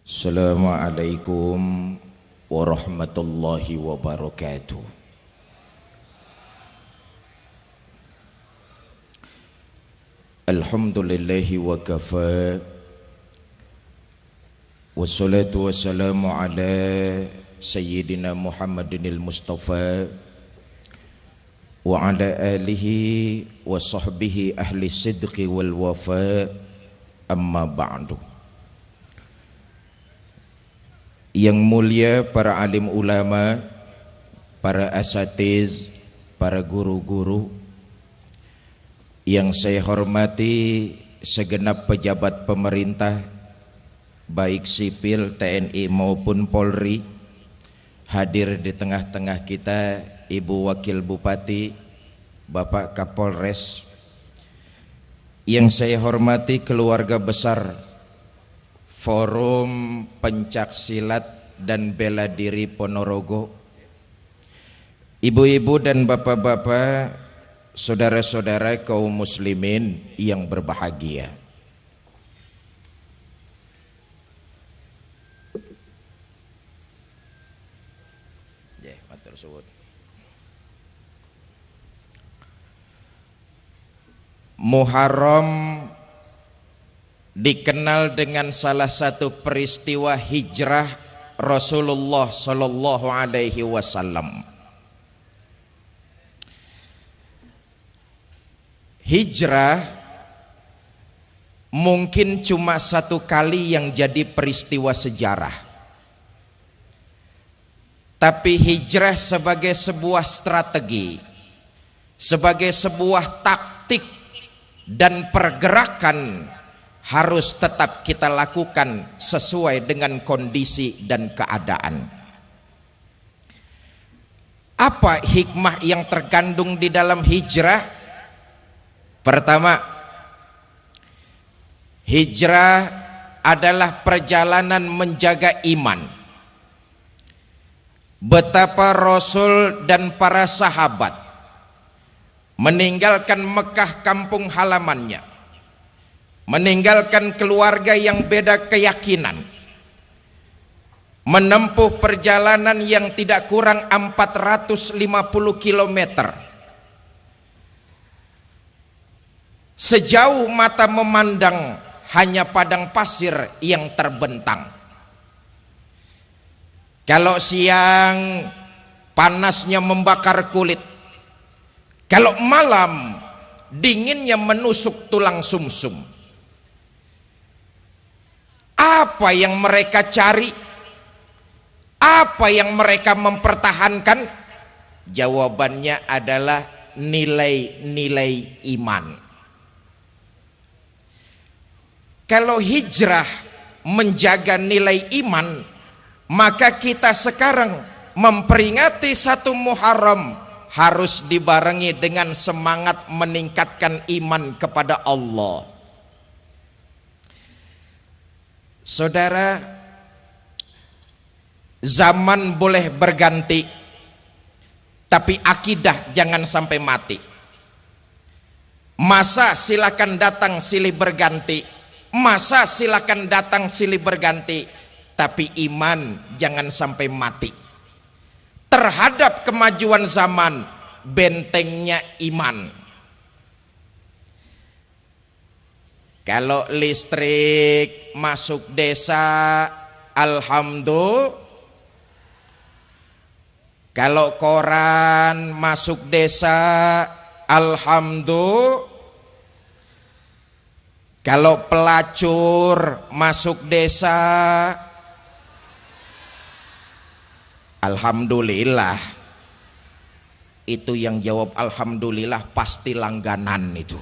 Assalamualaikum warahmatullahi wabarakatuh. Alhamdulillahi wa kafa. Wassalatu wassalamu ala sayyidina Muhammadinil Mustafa wa ala alihi wa sahbihi ahli sidqi wal wafa. Amma ba'du. Yang mulia para alim ulama, para asatiz, para guru-guru, yang saya hormati segenap pejabat pemerintah baik sipil, TNI maupun Polri, hadir di tengah-tengah kita Ibu Wakil Bupati, Bapak Kapolres, yang saya hormati keluarga besar Forum Pencak Silat dan Bela Diri Ponorogo, ibu-ibu dan bapak-bapak, saudara-saudara kaum muslimin yang berbahagia. Muharram dikenal dengan salah satu peristiwa hijrah Rasulullah Sallallahu Alaihi Wasallam. Hijrah mungkin cuma satu kali yang jadi peristiwa sejarah, tapi hijrah sebagai sebuah strategi, sebagai sebuah taktik dan pergerakan harus tetap kita lakukan sesuai dengan kondisi dan keadaan. Apa hikmah yang terkandung di dalam hijrah? Pertama, hijrah adalah perjalanan menjaga iman. Betapa Rasul dan para sahabat meninggalkan Mekah kampung halamannya, meninggalkan keluarga yang beda keyakinan, menempuh perjalanan yang tidak kurang 450 km. Sejauh mata memandang hanya padang pasir yang terbentang. Kalau siang panasnya membakar kulit, kalau malam dinginnya menusuk tulang sumsum. Apa yang mereka cari? Apa yang mereka mempertahankan? Jawabannya adalah nilai-nilai iman. Kalau hijrah menjaga nilai iman, maka kita sekarang memperingati 1 Muharram harus dibarengi dengan semangat meningkatkan iman kepada Allah. Saudara, zaman boleh berganti, tapi akidah jangan sampai mati. Masa silakan datang silih berganti, masa silakan datang silih berganti, tapi iman jangan sampai mati. Terhadap kemajuan zaman, bentengnya iman. Kalau listrik masuk desa, alhamdulillah. Kalau koran masuk desa, alhamdulillah. Kalau pelacur masuk desa, alhamdulillah. Itu yang jawab alhamdulillah pasti langganan itu.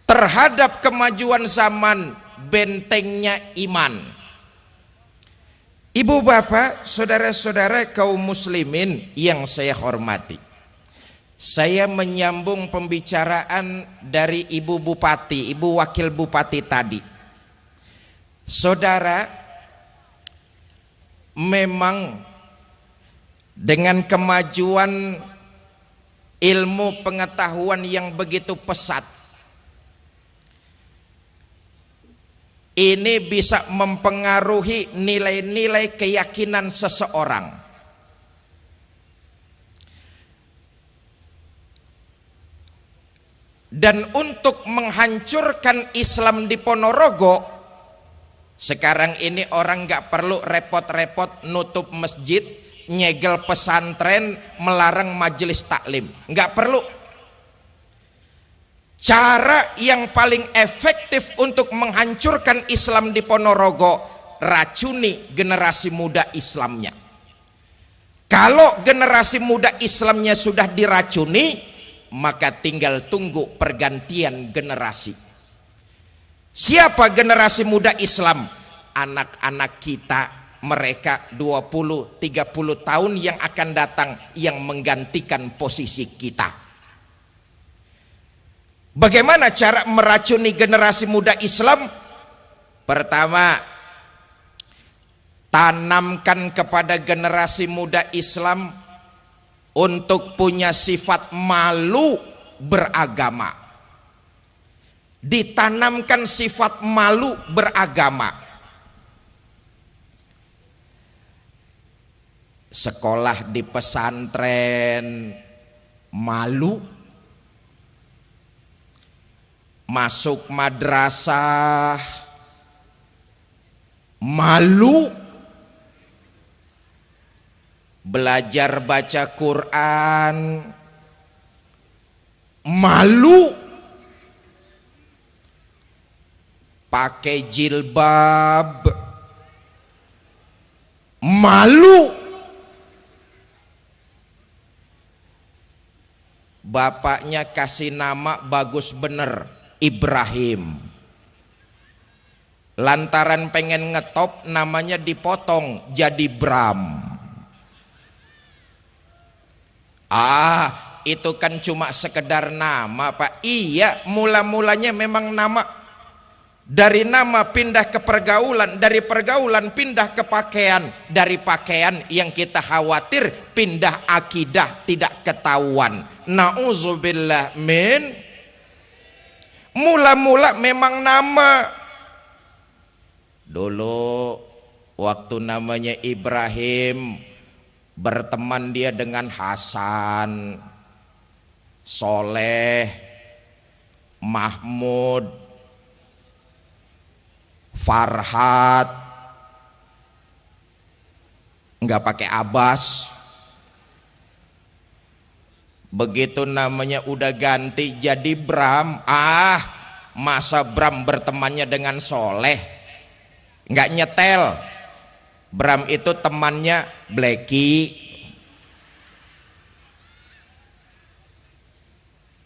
Terhadap kemajuan zaman, bentengnya iman. Ibu bapak, saudara-saudara kaum muslimin yang saya hormati, saya menyambung pembicaraan dari Ibu Bupati, Ibu Wakil Bupati tadi. Saudara, memang dengan kemajuan ilmu pengetahuan yang begitu pesat, ini bisa mempengaruhi nilai-nilai keyakinan seseorang. Dan untuk menghancurkan Islam di Ponorogo, sekarang ini orang gak perlu repot-repot nutup masjid, nyegel pesantren, melarang majelis taklim. Gak perlu. Cara yang paling efektif untuk menghancurkan Islam di Ponorogo, racuni generasi muda Islamnya. Kalau generasi muda Islamnya sudah diracuni, maka tinggal tunggu pergantian generasi. Siapa generasi muda Islam? Anak-anak kita, mereka 20-30 tahun yang akan datang, yang menggantikan posisi kita. Bagaimana cara meracuni generasi muda Islam? Pertama, tanamkan kepada generasi muda Islam untuk punya sifat malu beragama. Ditanamkan sifat malu beragama. Sekolah di pesantren malu, masuk madrasah malu, belajar baca Quran malu, pakai jilbab malu, bapaknya kasih nama bagus bener Ibrahim, lantaran pengen ngetop namanya dipotong jadi Bram. Itu kan cuma sekedar nama, Pak. Iya, mula-mulanya memang nama. Dari nama pindah ke pergaulan, dari pergaulan pindah ke pakaian, dari pakaian yang kita khawatir pindah akidah tidak ketahuan. Nauzubillah min. Mula-mula memang nama. Dulu waktu namanya Ibrahim, berteman dia dengan Hasan, Soleh, Mahmud, Farhat, nggak pakai Abbas. Begitu namanya udah ganti jadi Bram, masa Bram bertemannya dengan Soleh, nggak nyetel. Bram itu temannya Blacky.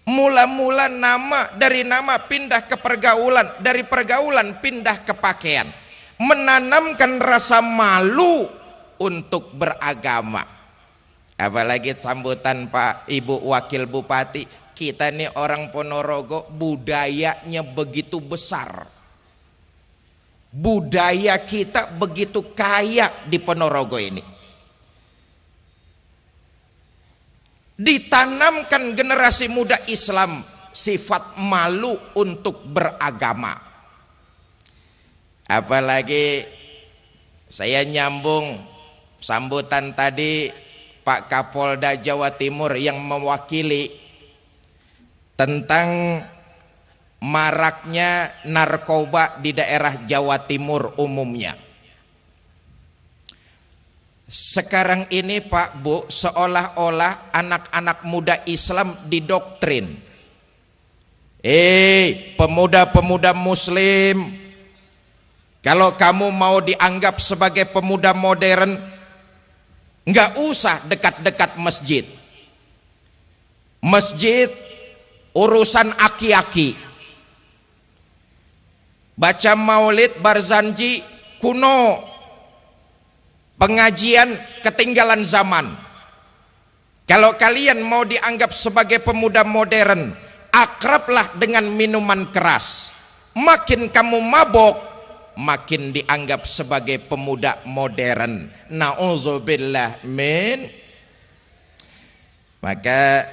Mula-mula nama, dari nama pindah ke pergaulan, dari pergaulan pindah ke pakaian, menanamkan rasa malu untuk beragama. Apalagi sambutan Pak Ibu Wakil Bupati, kita nih orang Ponorogo budayanya begitu besar. Budaya kita begitu kaya di Ponorogo ini. Ditanamkan generasi muda Islam sifat malu untuk beragama. Apalagi saya nyambung sambutan tadi Pak Kapolda Jawa Timur yang mewakili tentang maraknya narkoba di daerah Jawa Timur umumnya. Sekarang ini Pak Bu, seolah-olah anak-anak muda Islam didoktrin. Pemuda-pemuda muslim, kalau kamu mau dianggap sebagai pemuda modern, nggak usah dekat-dekat masjid. Masjid urusan aki-aki. Baca maulid barzanji kuno, pengajian ketinggalan zaman. Kalau kalian mau dianggap sebagai pemuda modern, akrablah dengan minuman keras. Makin kamu mabok, makin dianggap sebagai pemuda modern. Nauzubillah min. Maka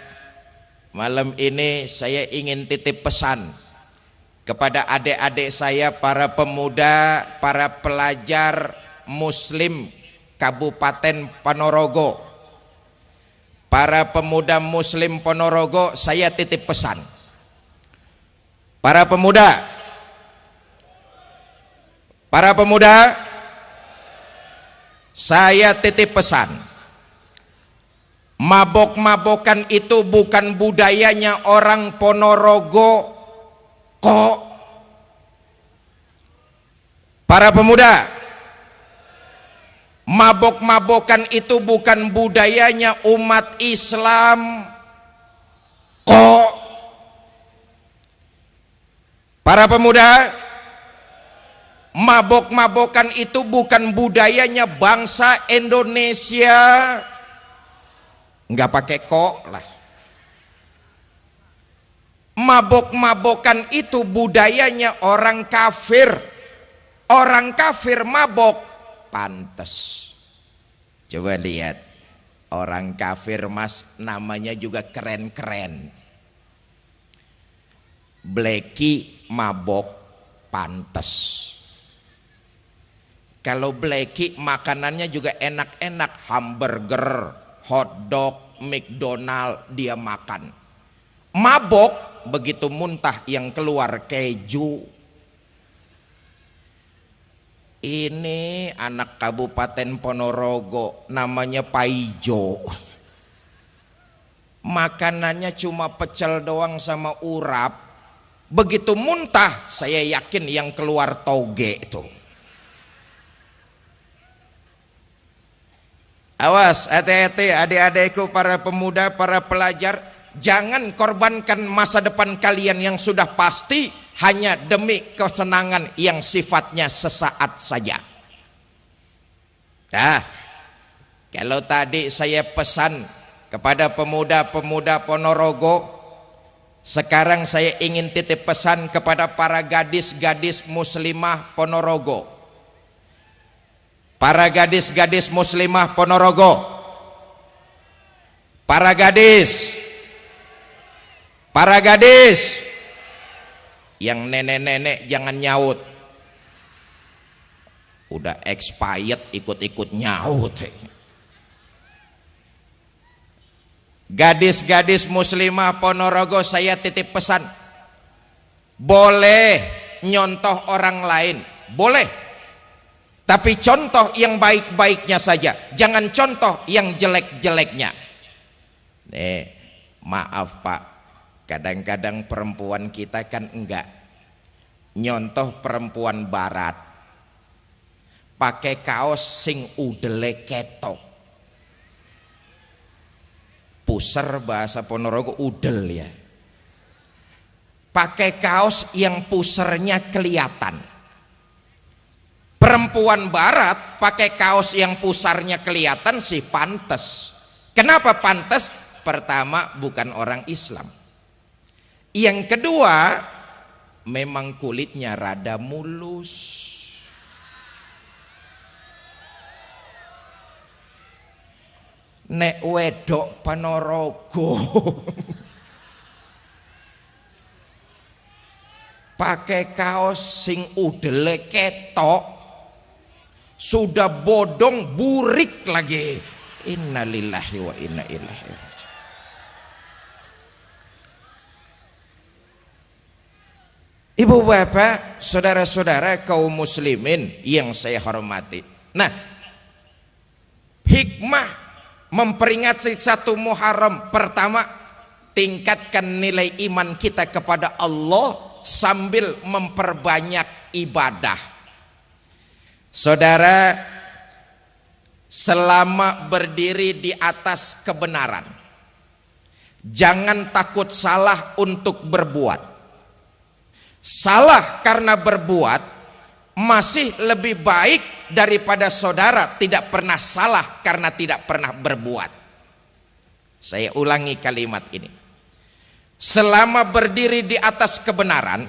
malam ini saya ingin titip pesan kepada adik-adik saya, para pemuda, para pelajar Muslim Kabupaten Ponorogo. Para pemuda Muslim Ponorogo, saya titip pesan. Para pemuda, saya titip pesan. Mabok-mabokan itu bukan budayanya orang Ponorogo kok. Para pemuda, mabok-mabokan itu bukan budayanya umat Islam kok. Para pemuda, mabok-mabokan itu bukan budayanya bangsa Indonesia. Enggak pakai kok lah. Mabok-mabokan itu budayanya orang kafir. Orang kafir mabok, pantes. Coba lihat, orang kafir mas namanya juga keren-keren. Bleki mabok, pantes. Kalau Bleki makanannya juga enak-enak, hamburger, hotdog, McDonald dia makan. Mabok begitu muntah yang keluar keju. Ini anak Kabupaten Ponorogo namanya Paijo. Makanannya cuma pecel doang sama urap. Begitu muntah saya yakin yang keluar toge itu. Awas, hati-hati adik-adikku, para pemuda, para pelajar, jangan korbankan masa depan kalian yang sudah pasti hanya demi kesenangan yang sifatnya sesaat saja. Nah, kalau tadi saya pesan kepada pemuda-pemuda Ponorogo, sekarang saya ingin titip pesan kepada para gadis-gadis muslimah Ponorogo. Para gadis-gadis muslimah Ponorogo, para gadis yang nenek-nenek jangan nyaut, udah expired ikut-ikut nyaut. Gadis-gadis muslimah Ponorogo, saya titip pesan, boleh nyontoh orang lain, boleh, tapi contoh yang baik-baiknya saja, jangan contoh yang jelek-jeleknya. Maaf Pak, kadang-kadang perempuan kita kan enggak nyontoh perempuan barat, pakai kaos sing udele ketok. Puser bahasa Ponorogo udel ya. Pakai kaos yang pusernya kelihatan. Perempuan barat pakai kaos yang pusarnya kelihatan sih pantes. Kenapa pantes? Pertama, bukan orang Islam. Yang kedua, memang kulitnya rada mulus. Nek wedok Ponorogo pakai kaos sing udele ketok, sudah bodong burik lagi. Innalillahi wa inna ilaihi raji'un. Ibu bapak, saudara-saudara kaum muslimin yang saya hormati. Nah, hikmah memperingati 1 Muharram, pertama, tingkatkan nilai iman kita kepada Allah sambil memperbanyak ibadah. Saudara, selama berdiri di atas kebenaran, jangan takut salah untuk berbuat. Salah karena berbuat masih lebih baik daripada saudara tidak pernah salah karena tidak pernah berbuat. Saya ulangi kalimat ini. Selama berdiri di atas kebenaran,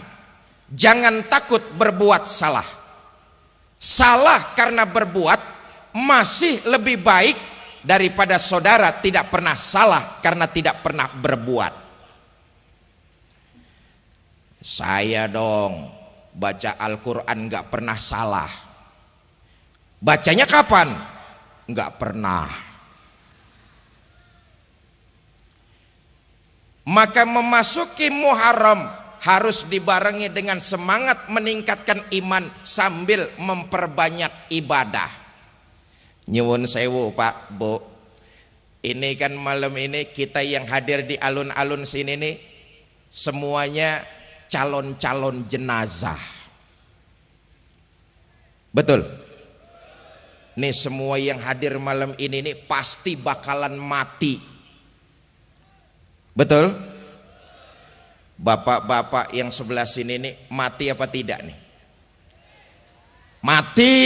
jangan takut berbuat salah. Salah karena berbuat masih lebih baik daripada saudara tidak pernah salah karena tidak pernah berbuat. Saya dong baca Al-Quran gak pernah salah. Bacanya kapan? Gak pernah. Maka memasuki Muharram harus dibarengi dengan semangat meningkatkan iman sambil memperbanyak ibadah. Nyuwun sewu Pak Bu, ini kan malam ini kita yang hadir di alun-alun sini nih semuanya calon-calon jenazah. Betul? Nih semua yang hadir malam ini nih pasti bakalan mati. Betul? Bapak-bapak yang sebelah sini nih mati apa tidak nih? Mati.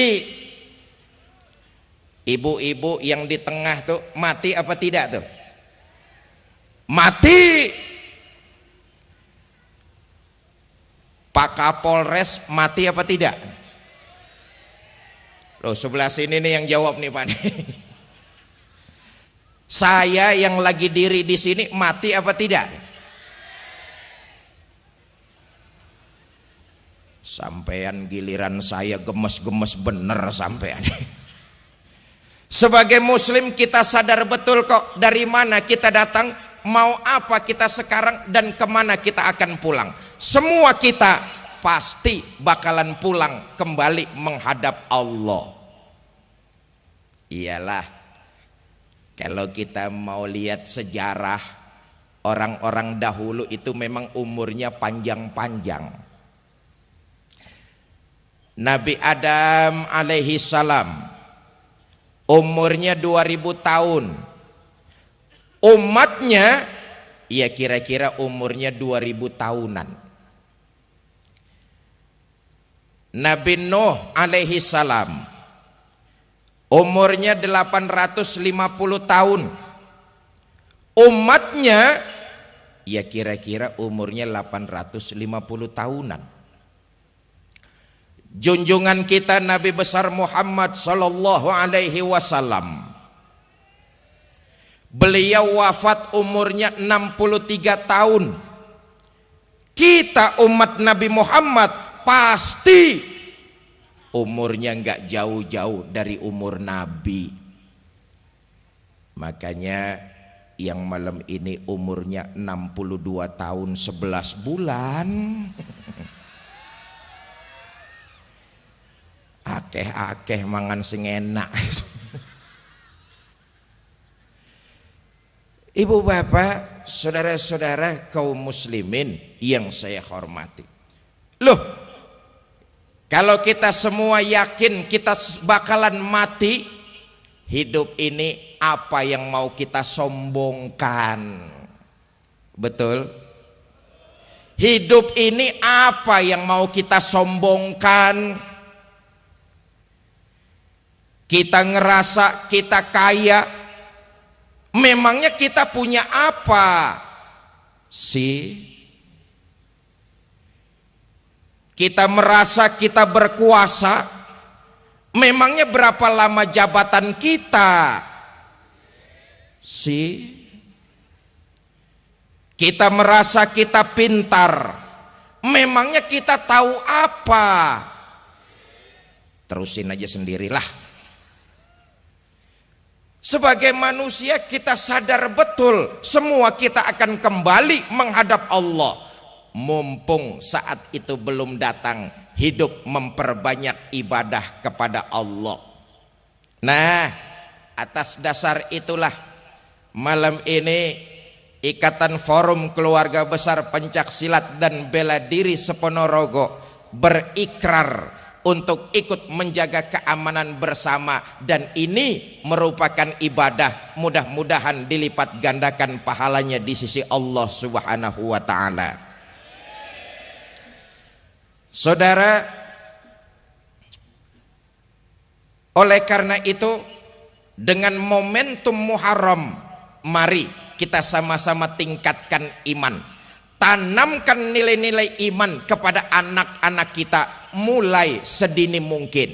Ibu-ibu yang di tengah tuh mati apa tidak tuh? Mati. Pak Kapolres mati apa tidak? Loh sebelah sini nih yang jawab nih Pak. Saya yang lagi diri di sini mati apa tidak? Sampean giliran saya gemes-gemes bener sampean. Sebagai muslim kita sadar betul kok dari mana kita datang, mau apa kita sekarang, dan kemana kita akan pulang. Semua kita pasti bakalan pulang kembali menghadap Allah. Iyalah, kalau kita mau lihat sejarah, orang-orang dahulu itu memang umurnya panjang-panjang. Nabi Adam alaihi salam umurnya 2000 tahun. Umatnya ya kira-kira umurnya 2000 tahunan. Nabi Nuh alaihi salam umurnya 850 tahun. Umatnya ya kira-kira umurnya 850 tahunan. Junjungan kita Nabi besar Muhammad sallallahu alaihi wasallam, beliau wafat umurnya 63 tahun. Kita umat Nabi Muhammad pasti umurnya enggak jauh-jauh dari umur Nabi. Makanya yang malam ini umurnya 62 tahun 11 bulan. Akeh-akeh mangan sing enak. Ibu bapak, saudara-saudara kaum muslimin yang saya hormati. Loh, kalau kita semua yakin kita bakalan mati, hidup ini apa yang mau kita sombongkan? Betul? Hidup ini apa yang mau kita sombongkan? Kita ngerasa kita kaya, memangnya kita punya apa sih? Kita merasa kita berkuasa, memangnya berapa lama jabatan kita sih? Kita merasa kita pintar, memangnya kita tahu apa? Terusin aja sendirilah. Sebagai manusia kita sadar betul semua kita akan kembali menghadap Allah. Mumpung saat itu belum datang, hidup memperbanyak ibadah kepada Allah. Nah, atas dasar itulah malam ini Ikatan Forum Keluarga Besar Pencak Silat dan Bela Diri Seponorogo berikrar untuk ikut menjaga keamanan bersama, dan ini merupakan ibadah, mudah-mudahan dilipat gandakan pahalanya di sisi Allah Subhanahu wa taala. Saudara, oleh karena itu dengan momentum Muharram, mari kita sama-sama tingkatkan iman, tanamkan nilai-nilai iman kepada anak-anak kita mulai sedini mungkin.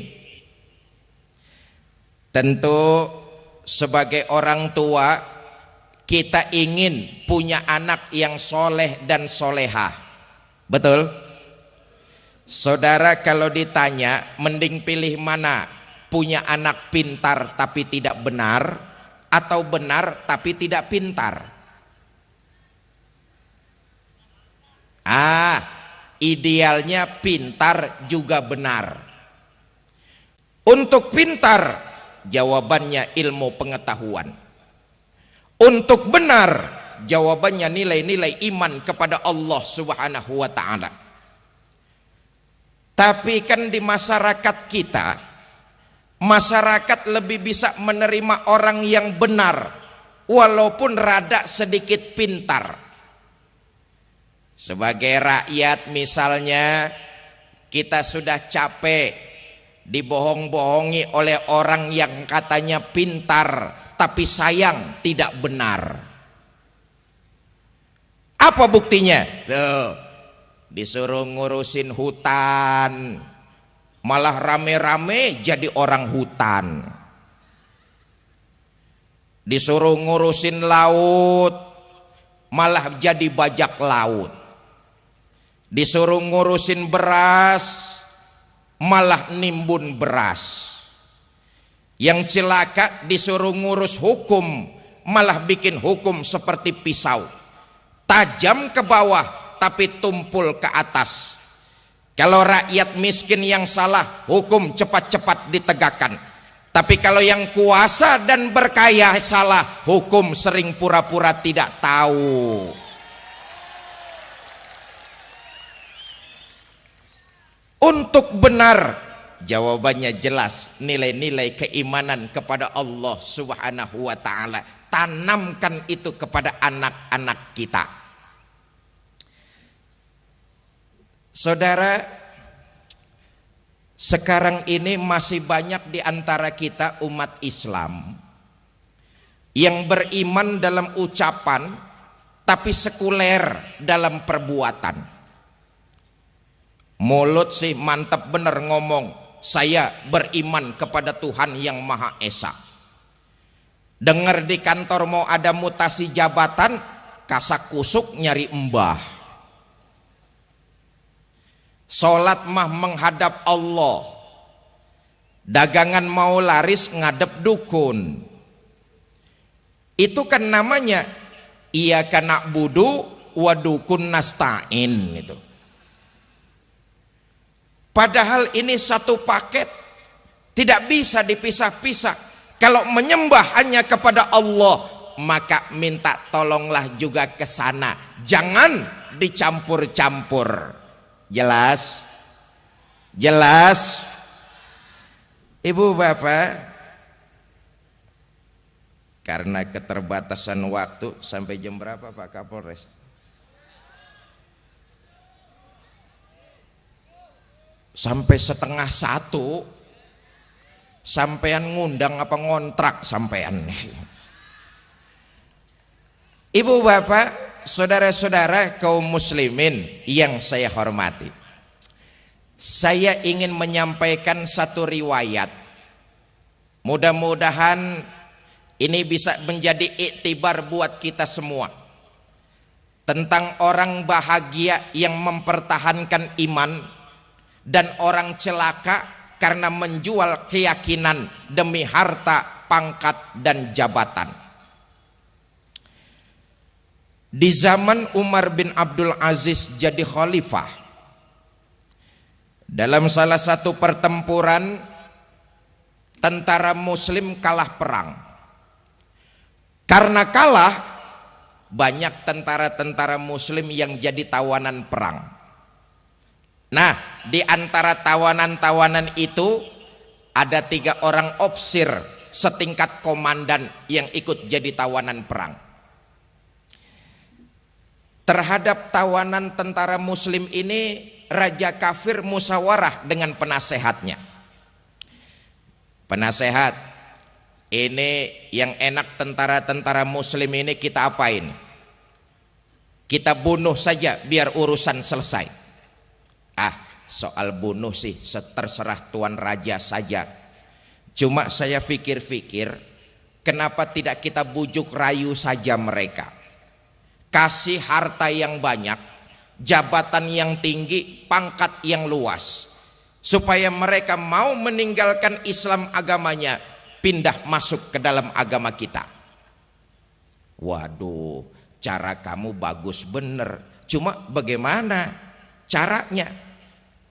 Tentu sebagai orang tua kita ingin punya anak yang soleh dan solehah. Betul? Saudara kalau ditanya mending pilih mana? Punya anak pintar tapi tidak benar, atau benar tapi tidak pintar? Idealnya pintar juga benar. Untuk pintar jawabannya ilmu pengetahuan. Untuk benar jawabannya nilai-nilai iman kepada Allah Subhanahu wa ta'ala. Tapi kan di masyarakat kita, masyarakat lebih bisa menerima orang yang benar walaupun rada sedikit pintar. Sebagai rakyat misalnya, kita sudah capek dibohong-bohongi oleh orang yang katanya pintar tapi sayang tidak benar. Apa buktinya? Disuruh ngurusin hutan, malah rame-rame jadi orang hutan. Disuruh ngurusin laut, malah jadi bajak laut. Disuruh ngurusin beras, malah nimbun beras. Yang celaka disuruh ngurus hukum, malah bikin hukum seperti pisau, tajam ke bawah tapi tumpul ke atas. Kalau rakyat miskin yang salah, hukum cepat-cepat ditegakkan. Tapi kalau yang kuasa dan berkaya salah, hukum sering pura-pura tidak tahu. Untuk benar, jawabannya jelas, nilai-nilai keimanan kepada Allah Subhanahu wa ta'ala. Tanamkan itu kepada anak-anak kita. Saudara, sekarang ini masih banyak di antara kita umat Islam yang beriman dalam ucapan tapi sekuler dalam perbuatan. Mulut sih mantap bener ngomong, saya beriman kepada Tuhan yang Maha Esa. Dengar di kantor mau ada mutasi jabatan, kasak kusuk nyari embah. Sholat mah menghadap Allah, dagangan mau laris ngadep dukun. Itu kan namanya iyyaka na'budu wa dukun nasta'in itu. Padahal ini satu paket, tidak bisa dipisah-pisah. Kalau menyembah hanya kepada Allah, maka minta tolonglah juga ke sana, jangan dicampur-campur. Jelas? Jelas? Ibu bapak, karena keterbatasan waktu, sampai jam berapa Pak Kapolres? Sampai 12:30. Sampean ngundang apa ngontrak sampean? Ibu bapak, saudara-saudara kaum muslimin yang saya hormati, saya ingin menyampaikan satu riwayat. Mudah-mudahan ini bisa menjadi iktibar buat kita semua, tentang orang bahagia yang mempertahankan iman dan orang celaka karena menjual keyakinan demi harta, pangkat, dan jabatan. Di zaman Umar bin Abdul Aziz jadi khalifah, dalam salah satu pertempuran tentara muslim kalah perang. Karena kalah, banyak tentara-tentara muslim yang jadi tawanan perang. Nah, di antara tawanan-tawanan itu ada 3 orang ofisir setingkat komandan yang ikut jadi tawanan perang. Terhadap tawanan tentara muslim ini, raja kafir musyawarah dengan penasehatnya. Penasehat, ini yang enak tentara-tentara muslim ini kita apain? Kita bunuh saja biar urusan selesai. Soal bunuh sih terserah tuan raja saja. Cuma saya pikir-pikir, kenapa tidak kita bujuk rayu saja mereka? Kasih harta yang banyak, jabatan yang tinggi, pangkat yang luas, supaya mereka mau meninggalkan Islam agamanya, pindah masuk ke dalam agama kita. Waduh, cara kamu bagus bener, cuma bagaimana caranya?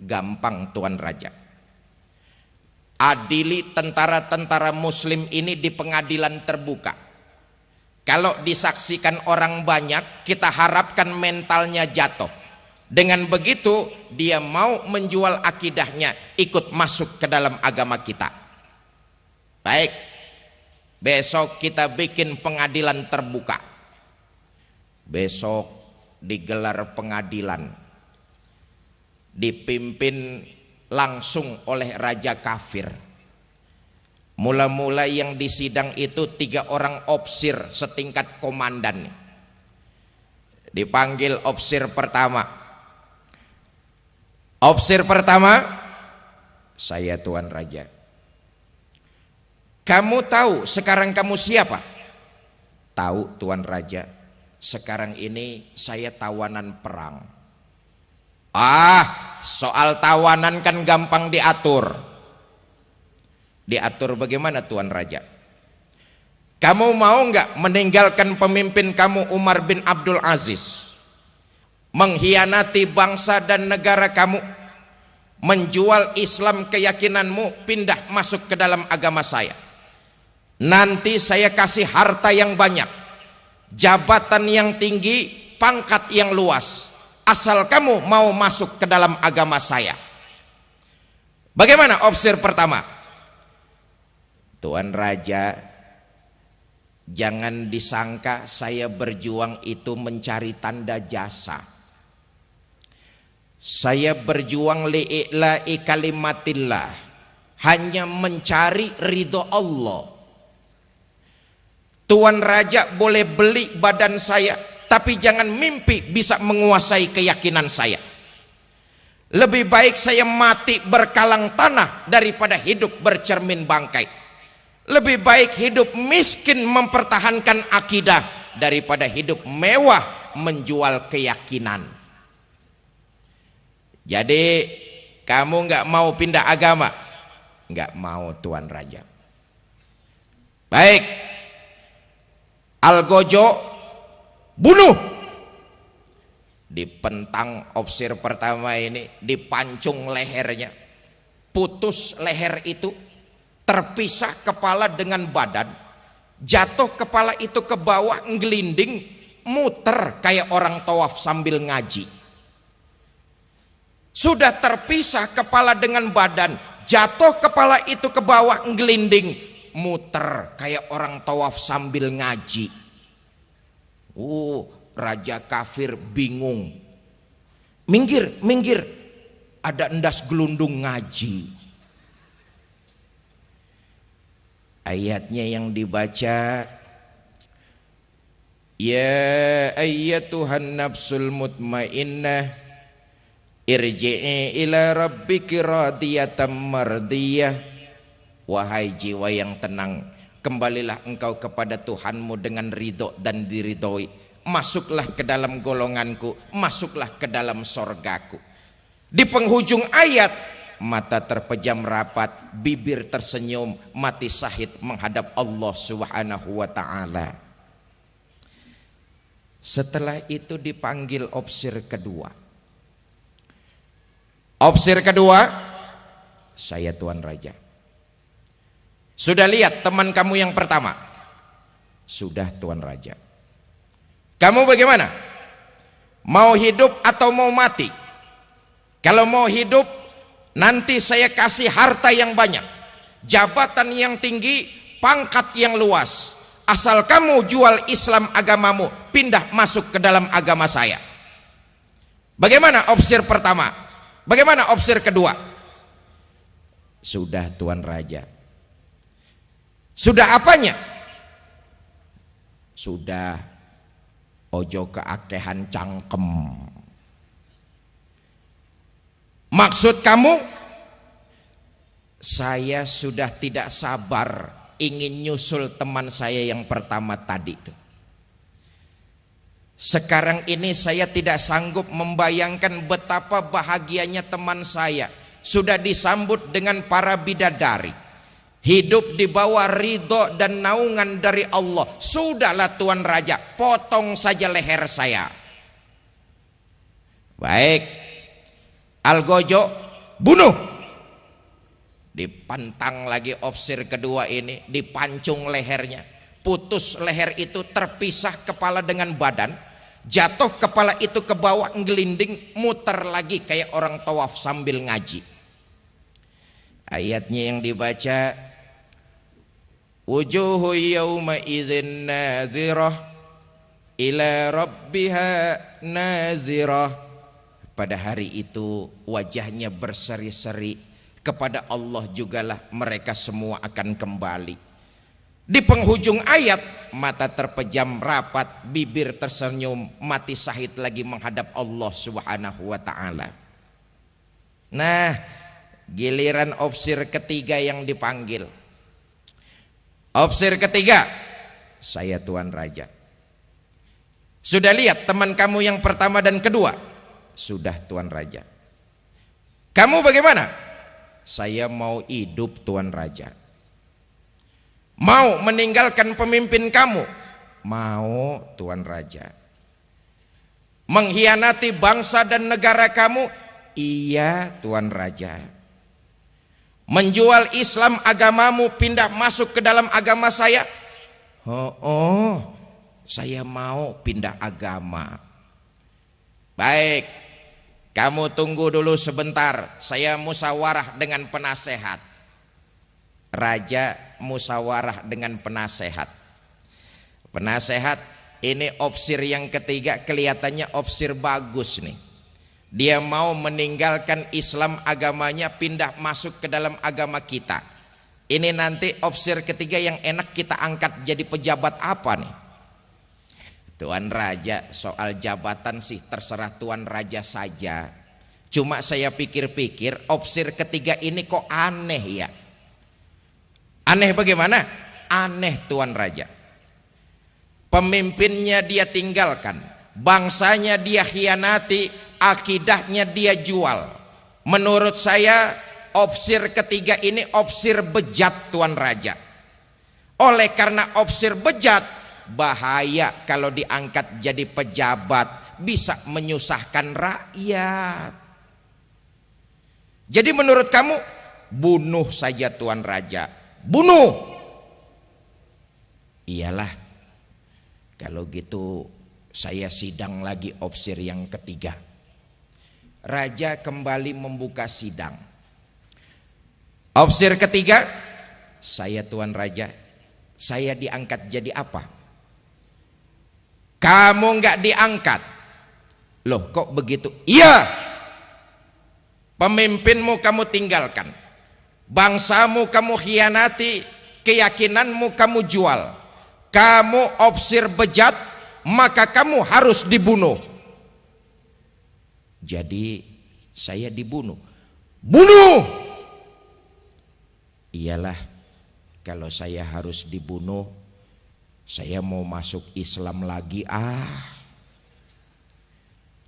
Gampang Tuan Raja. Adili tentara-tentara muslim ini di pengadilan terbuka. Kalau disaksikan orang banyak, kita harapkan mentalnya jatuh. Dengan begitu dia mau menjual akidahnya, ikut masuk ke dalam agama kita. Baik, besok kita bikin pengadilan terbuka. Besok digelar pengadilan, dipimpin langsung oleh raja kafir. Mula-mula yang disidang itu 3 orang opsir setingkat komandan. Dipanggil opsir pertama. Opsir pertama, saya Tuan Raja. Kamu tahu sekarang kamu siapa? Tahu Tuan Raja, sekarang ini saya tawanan perang. Soal tawanan kan gampang diatur. Diatur bagaimana Tuan Raja? Kamu mau nggak meninggalkan pemimpin kamu Umar bin Abdul Aziz, mengkhianati bangsa dan negara kamu, menjual Islam keyakinanmu, pindah masuk ke dalam agama saya? Nanti saya kasih harta yang banyak, jabatan yang tinggi, pangkat yang luas, asal kamu mau masuk ke dalam agama saya. Bagaimana opsir pertama? Tuan Raja, jangan disangka saya berjuang itu mencari tanda jasa. Saya berjuang li'ila'i kalimatillah, hanya mencari ridho Allah. Tuan Raja boleh beli badan saya, tapi jangan mimpi bisa menguasai keyakinan saya. Lebih baik saya mati berkalang tanah daripada hidup bercermin bangkai. Lebih baik hidup miskin mempertahankan akidah daripada hidup mewah menjual keyakinan. Jadi kamu nggak mau pindah agama? Nggak mau Tuan Raja. Baik, Algojo bunuh. Dipentang opsir pertama ini, dipancung lehernya, putus leher itu, terpisah kepala dengan badan, jatuh kepala itu ke bawah, ngelinding, muter kayak orang tawaf sambil ngaji. Sudah terpisah kepala dengan badan, jatuh kepala itu ke bawah, ngelinding, muter kayak orang tawaf sambil ngaji. Raja kafir bingung. Minggir, minggir. Ada endas gelundung ngaji. Ayatnya yang dibaca, ya ayyatuhan nafsul mutmainnah irji'i ila rabbiki radiyatan mardiyah. Wahai jiwa yang tenang, kembalilah engkau kepada Tuhanmu dengan ridho dan diridhoi. Masuklah ke dalam golonganku, masuklah ke dalam sorgaku. Di penghujung ayat, mata terpejam rapat, bibir tersenyum, mati syahid menghadap Allah Subhanahu wa ta'ala. Setelah itu dipanggil opsir kedua. Opsir kedua, saya Tuan Raja. Sudah lihat teman kamu yang pertama? Sudah Tuan Raja. Kamu bagaimana? Mau hidup atau mau mati? Kalau mau hidup, nanti saya kasih harta yang banyak, jabatan yang tinggi, pangkat yang luas, asal kamu jual Islam agamamu, pindah masuk ke dalam agama saya. Bagaimana opsir pertama? Bagaimana opsir kedua? Sudah Tuan Raja. Sudah apanya? Sudah ojo keakehan cangkem. Maksud kamu? Saya sudah tidak sabar ingin nyusul teman saya yang pertama tadi itu. Sekarang ini saya tidak sanggup membayangkan betapa bahagianya teman saya sudah disambut dengan para bidadari, hidup di bawah ridho dan naungan dari Allah. Sudahlah Tuan Raja, potong saja leher saya. Baik, Algojo, bunuh. Dipantang lagi ofisir kedua ini, dipancung lehernya. Putus leher itu, terpisah kepala dengan badan. Jatuh kepala itu ke bawah, ngelinding, muter lagi kayak orang tawaf sambil ngaji. Ayatnya yang dibaca, wujuhu yawma izin nazirah ila rabbiha nazirah. Pada hari itu wajahnya berseri-seri, kepada Allah jugalah mereka semua akan kembali. Di penghujung ayat, mata terpejam rapat, bibir tersenyum, mati syahid lagi menghadap Allah Subhanahu wa ta'ala. Nah, giliran ofisir ketiga yang dipanggil. Ofisir ketiga, saya Tuan Raja. Sudah lihat teman kamu yang pertama dan kedua? Sudah Tuan Raja. Kamu bagaimana? Saya mau hidup Tuan Raja. Mau meninggalkan pemimpin kamu? Mau Tuan Raja. Mengkhianati bangsa dan negara kamu? Iya Tuan Raja. Menjual Islam agamamu, pindah masuk ke dalam agama saya? Oh, saya mau pindah agama. Baik, kamu tunggu dulu sebentar, saya musyawarah dengan penasehat. Raja musyawarah dengan penasehat. Penasehat ini ofisir yang ketiga, kelihatannya ofisir bagus nih. Dia mau meninggalkan Islam agamanya, pindah masuk ke dalam agama kita. Ini nanti ofisir ketiga yang enak kita angkat jadi pejabat apa nih? Tuan Raja, soal jabatan sih terserah Tuan Raja saja. Cuma saya pikir-pikir ofisir ketiga ini kok aneh ya. Aneh bagaimana? Aneh Tuan Raja. Pemimpinnya dia tinggalkan, bangsanya dia khianati, akidahnya dia jual. Menurut saya ofisir ketiga ini ofisir bejat Tuan Raja. Oleh karena ofisir bejat, bahaya kalau diangkat jadi pejabat, bisa menyusahkan rakyat. Jadi menurut kamu, bunuh saja Tuan Raja. Bunuh. Iyalah, kalau gitu saya sidang lagi ofisir yang ketiga. Raja kembali membuka sidang. Ofisir ketiga, saya Tuan Raja, saya diangkat jadi apa? Kamu nggak diangkat. Loh kok begitu? Iya, pemimpinmu kamu tinggalkan, bangsamu kamu khianati, keyakinanmu kamu jual. Kamu ofisir bejat, maka kamu harus dibunuh. Jadi saya dibunuh. Bunuh. Iyalah, kalau saya harus dibunuh, saya mau masuk Islam lagi.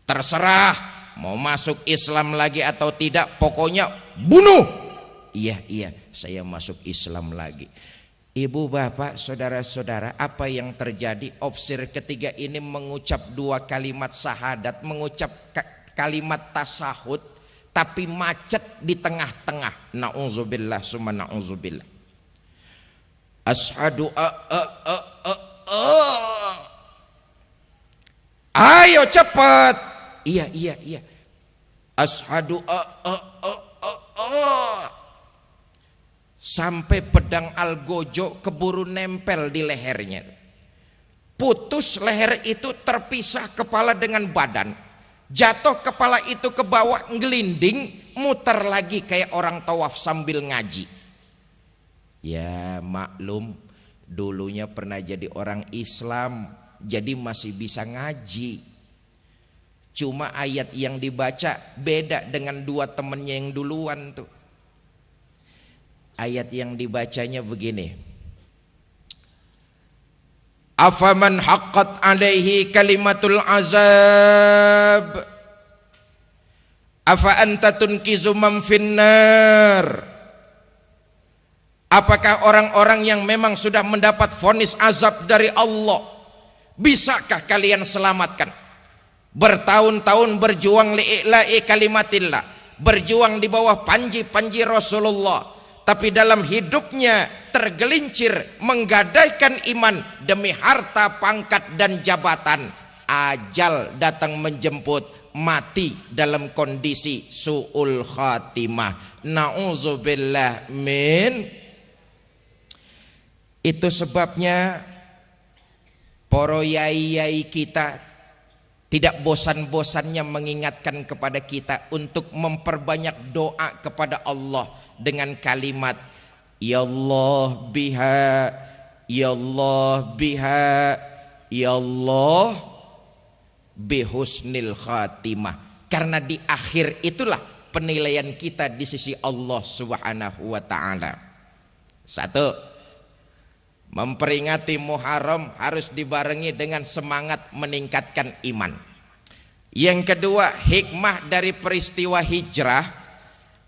Terserah mau masuk Islam lagi atau tidak, pokoknya bunuh. Iya, saya masuk Islam lagi. Ibu bapak saudara-saudara, apa yang terjadi? Ofisir ketiga ini mengucap dua kalimat syahadat, mengucap kalimat tasahud, tapi macet di tengah-tengah. Na'udzubillah summa na'udzubillah. Ashadu ayo cepat. Iya. Ashadu sampai pedang algojo keburu nempel di lehernya. Putus leher itu, terpisah kepala dengan badan. Jatuh kepala itu ke bawah, ngelinding, muter lagi kayak orang tawaf sambil ngaji. Ya maklum, dulunya pernah jadi orang Islam, jadi masih bisa ngaji. Cuma ayat yang dibaca beda dengan dua temennya yang duluan tuh. Ayat yang dibacanya begini. Afaman haqqat alaihi kalimatul azab afa anta tunkizu man finnar. Apakah orang-orang yang memang sudah mendapat vonis azab dari Allah, bisakah kalian selamatkan? Bertahun-tahun berjuang li'ila'i kalimatillah, berjuang di bawah panji-panji Rasulullah, tapi dalam hidupnya tergelincir menggadaikan iman demi harta, pangkat dan jabatan. Ajal datang menjemput, mati dalam kondisi su'ul khatimah. Na'udzubillah min. Itu sebabnya para yai-yai kita tidak bosan-bosannya mengingatkan kepada kita untuk memperbanyak doa kepada Allah dengan kalimat ya Allah biha, ya Allah biha, ya Allah bihusnil khatimah. Karena di akhir itulah penilaian kita di sisi Allah Subhanahu wa ta'ala. Satu, memperingati Muharram harus dibarengi dengan semangat meningkatkan iman. Yang kedua, hikmah dari peristiwa hijrah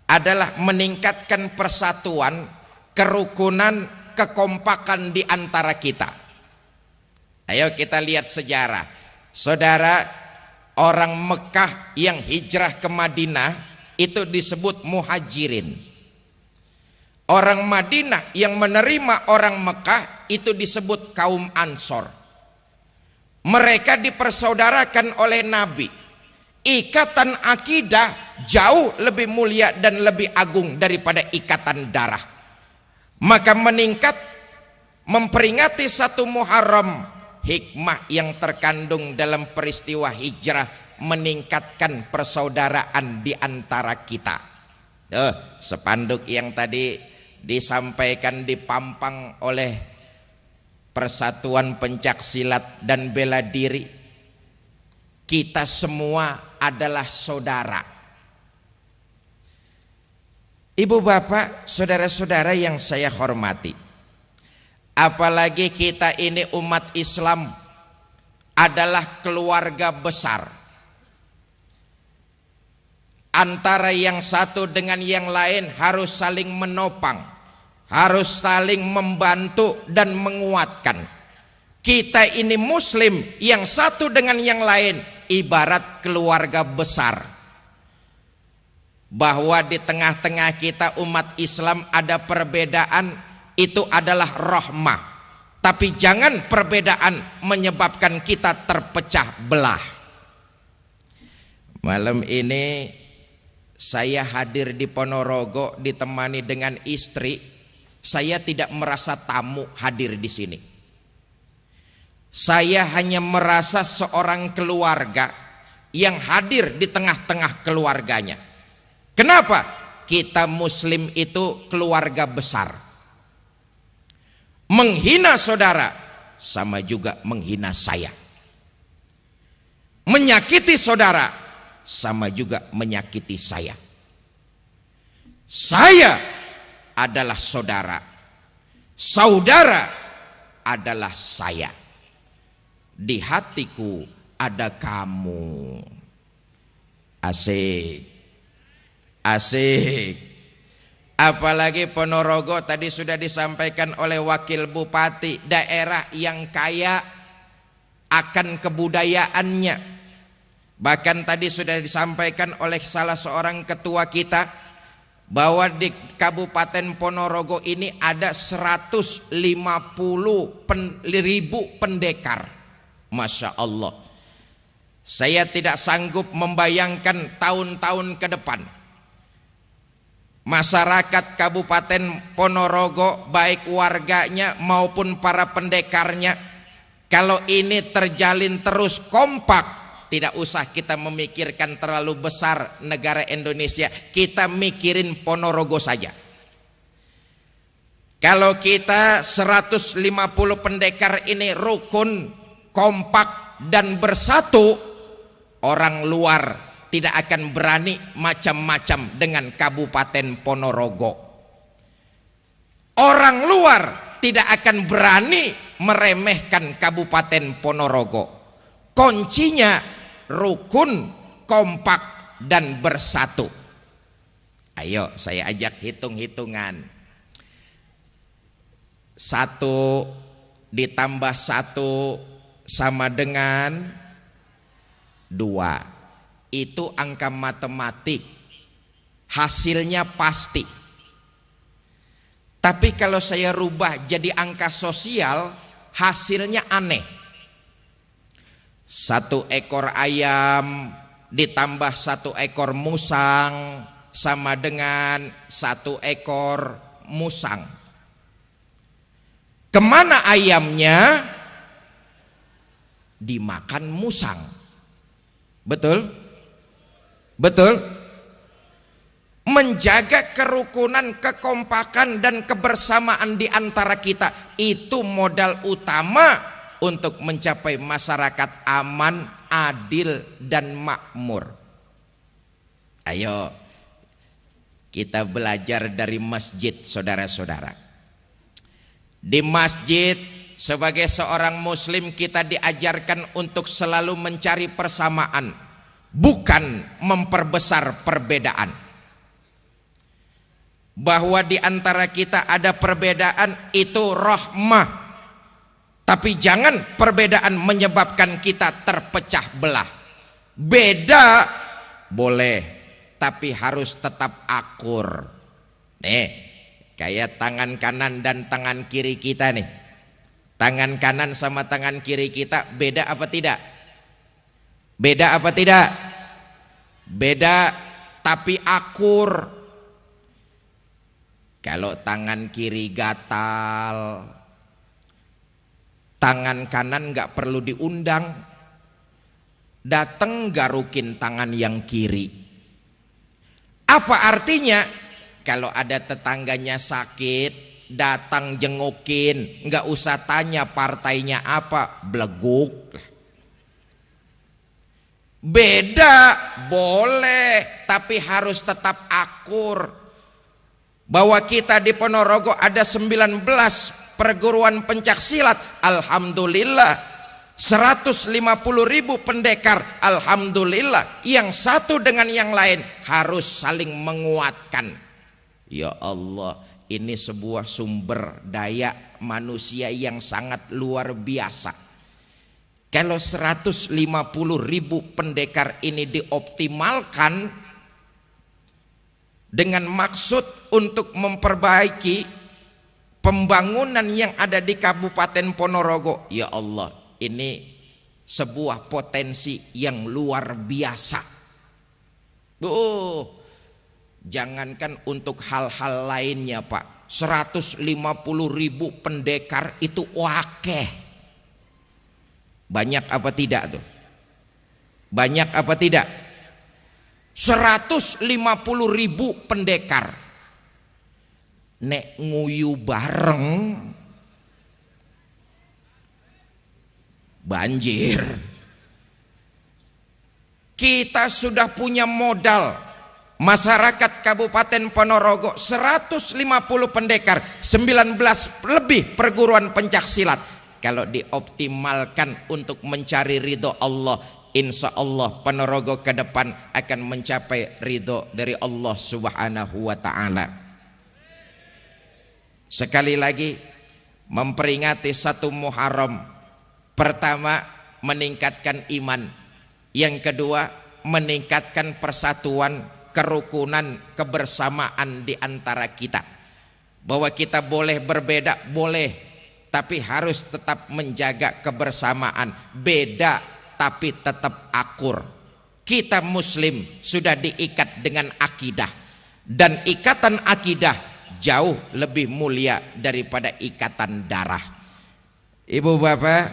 adalah meningkatkan persatuan, kerukunan, kekompakan di antara kita. Ayo kita lihat sejarah. Saudara, orang Mekah yang hijrah ke Madinah itu disebut muhajirin. Orang Madinah yang menerima orang Mekah itu disebut kaum Ansor. Mereka dipersaudarakan oleh Nabi. Ikatan akidah jauh lebih mulia dan lebih agung daripada ikatan darah. Maka meningkat memperingati satu Muharram, hikmah yang terkandung dalam peristiwa hijrah meningkatkan persaudaraan di antara kita. Spanduk yang tadi disampaikan dipampang oleh Persatuan Pencak Silat dan Bela Diri, kita semua adalah saudara. Ibu bapak, saudara-saudara yang saya hormati, apalagi kita ini umat Islam adalah keluarga besar. Antara yang satu dengan yang lain harus saling menopang, harus saling membantu dan menguatkan. Kita ini muslim, yang satu dengan yang lain ibarat keluarga besar. Bahwa di tengah-tengah kita umat Islam ada perbedaan, itu adalah rahmah. Tapi jangan perbedaan menyebabkan kita terpecah belah. Malam ini saya hadir di Ponorogo ditemani dengan istri. Saya tidak merasa tamu hadir di sini. Saya hanya merasa seorang keluarga yang hadir di tengah-tengah keluarganya. Kenapa? Kita muslim itu keluarga besar. Menghina saudara sama juga menghina saya. Menyakiti saudara sama juga menyakiti saya. Saya adalah saudara, saudara adalah saya. Di hatiku ada kamu. Asik, asik. Apalagi Ponorogo tadi sudah disampaikan oleh Wakil Bupati, daerah yang kaya akan kebudayaannya. Bahkan tadi sudah disampaikan oleh salah seorang ketua kita bahwa di Kabupaten Ponorogo ini ada 150.000 pendekar. Masya Allah. Saya tidak sanggup membayangkan tahun-tahun ke depan masyarakat Kabupaten Ponorogo, baik warganya maupun para pendekarnya, kalau ini terjalin terus kompak. Tidak usah kita memikirkan terlalu besar negara Indonesia, kita mikirin Ponorogo saja. Kalau kita 150 pendekar ini rukun, kompak dan bersatu, orang luar tidak akan berani macam-macam dengan Kabupaten Ponorogo. Orang luar tidak akan berani meremehkan Kabupaten Ponorogo. Kuncinya rukun, kompak, dan bersatu. Ayo saya ajak hitung-hitungan. 1 ditambah 1 sama dengan 2. Itu angka matematik, hasilnya pasti. Tapi kalau saya rubah jadi angka sosial, hasilnya aneh. 1 ekor ayam ditambah 1 ekor musang sama dengan 1 ekor musang. Kemana ayamnya? Dimakan musang. Betul? Betul? Menjaga kerukunan, kekompakan, dan kebersamaan di antara kita, itu modal utama untuk mencapai masyarakat aman, adil, dan makmur. Ayo kita belajar dari masjid, saudara-saudara. Di masjid, sebagai seorang muslim, kita diajarkan untuk selalu mencari persamaan, bukan memperbesar perbedaan. Bahwa di antara kita ada perbedaan, itu rahmah. Tapi jangan perbedaan menyebabkan kita terpecah belah. Beda boleh, tapi harus tetap akur. Nih, kayak tangan kanan dan tangan kiri kita nih. Tangan kanan sama tangan kiri kita beda apa tidak? Beda apa tidak? Beda, tapi akur. Kalau tangan kiri gatal, tangan kanan nggak perlu diundang, datang garukin tangan yang kiri. Apa artinya? Kalau ada tetangganya sakit, datang jengukin, nggak usah tanya partainya apa, beleguk. Beda boleh, tapi harus tetap akur. Bahwa kita di Ponorogo ada 19 perguruan pencaksilat, alhamdulillah. 150.000 pendekar, alhamdulillah. Yang satu dengan yang lain harus saling menguatkan. Ya Allah, ini sebuah sumber daya manusia yang sangat luar biasa. Kalau 150.000 pendekar ini dioptimalkan dengan maksud untuk memperbaiki pembangunan yang ada di Kabupaten Ponorogo, ya Allah, ini sebuah potensi yang luar biasa. Jangankan untuk hal-hal lainnya, Pak, 150.000 pendekar itu wakeh. Banyak apa tidak tuh? Banyak apa tidak? 150.000 pendekar nek nguyu bareng banjir. Kita sudah punya modal, masyarakat Kabupaten Ponorogo 150 pendekar, 19 lebih perguruan pencaksilat. Kalau dioptimalkan untuk mencari ridho Allah, insya Allah Ponorogo ke depan akan mencapai ridho dari Allah Subhanahu wa ta'ala. Sekali lagi, memperingati 1 Muharram. Pertama, meningkatkan iman. Yang kedua, meningkatkan persatuan, kerukunan, kebersamaan di antara kita. Bahwa kita boleh berbeda, boleh, tapi harus tetap menjaga kebersamaan. Beda tapi tetap akur. Kita muslim sudah diikat dengan akidah, dan ikatan akidah jauh lebih mulia daripada ikatan darah. Ibu bapak,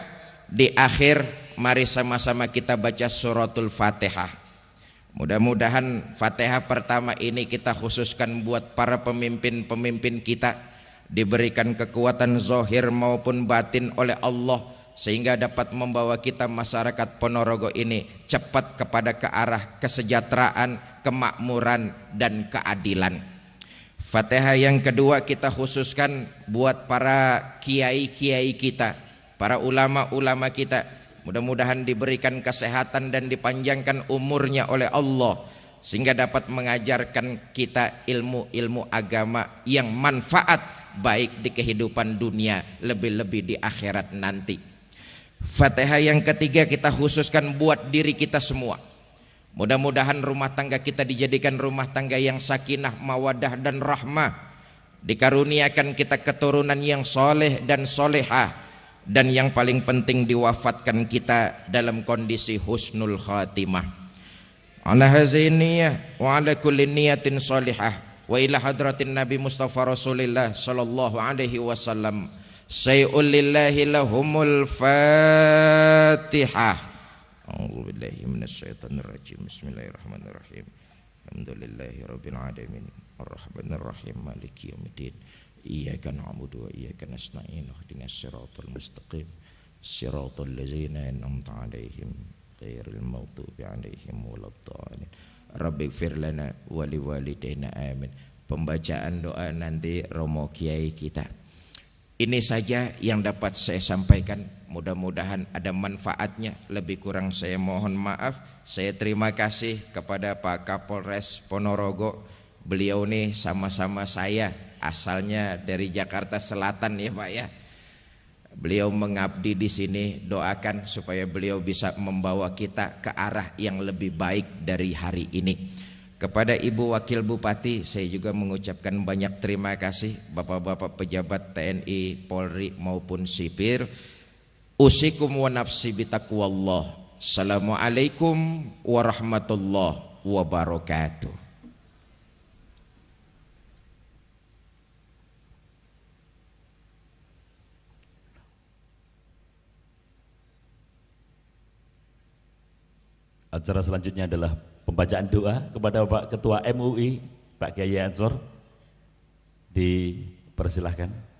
di akhir mari sama-sama kita baca suratul Fatihah. Mudah-mudahan Fatihah pertama ini kita khususkan buat para pemimpin-pemimpin kita, diberikan kekuatan zahir maupun batin oleh Allah, sehingga dapat membawa kita masyarakat Ponorogo ini cepat kepada ke arah kesejahteraan, kemakmuran, dan keadilan. Fatihah yang kedua kita khususkan buat para kiai-kiai kita, para ulama-ulama kita, mudah-mudahan diberikan kesehatan dan dipanjangkan umurnya oleh Allah sehingga dapat mengajarkan kita ilmu-ilmu agama yang manfaat baik di kehidupan dunia, lebih-lebih di akhirat nanti. Fatihah yang ketiga kita khususkan buat diri kita semua. Mudah-mudahan rumah tangga kita dijadikan rumah tangga yang sakinah, mawadah dan rahmah. Dikaruniakan kita keturunan yang soleh dan solehah. Dan yang paling penting diwafatkan kita dalam kondisi husnul khatimah. Ala haziniyah wa ala kulli niyatin solihah. Wa ila hadratin Nabi Mustafa Rasulillah sallallahu alaihi wasallam. Sayyul lillahi lahumul fatihah. A'udzu billahi minasyaitonir rajim. Bismillahirrahmanirrahim. Alhamdulillahi rabbil alamin. Arrahmanir rahim. Maliki yaumiddin. Iyyaka na'budu wa iyyaka nasta'in. Ihdinas siratal mustaqim. Siratal ladzina an'amta 'alaihim ghairil maghdubi 'alaihim waladdallin. Rabbighfir lana wa liwalidayna amin. Pembacaan doa nanti Romo Kiai kita. Ini saja yang dapat saya sampaikan, mudah-mudahan ada manfaatnya. Lebih kurang saya mohon maaf. Saya terima kasih kepada Pak Kapolres Ponorogo. Beliau nih sama-sama saya, asalnya dari Jakarta Selatan ya Pak ya. Beliau mengabdi di sini, doakan supaya beliau bisa membawa kita ke arah yang lebih baik dari hari ini. Kepada Ibu Wakil Bupati saya juga mengucapkan banyak terima kasih, Bapak-bapak pejabat TNI, Polri maupun sipil. Usikum wa nafsi bitaqwallah. Assalamualaikum warahmatullahi wabarakatuh. Acara selanjutnya adalah pembacaan doa kepada Bapak Ketua MUI, Pak Kiai Ansor. Dipersilahkan.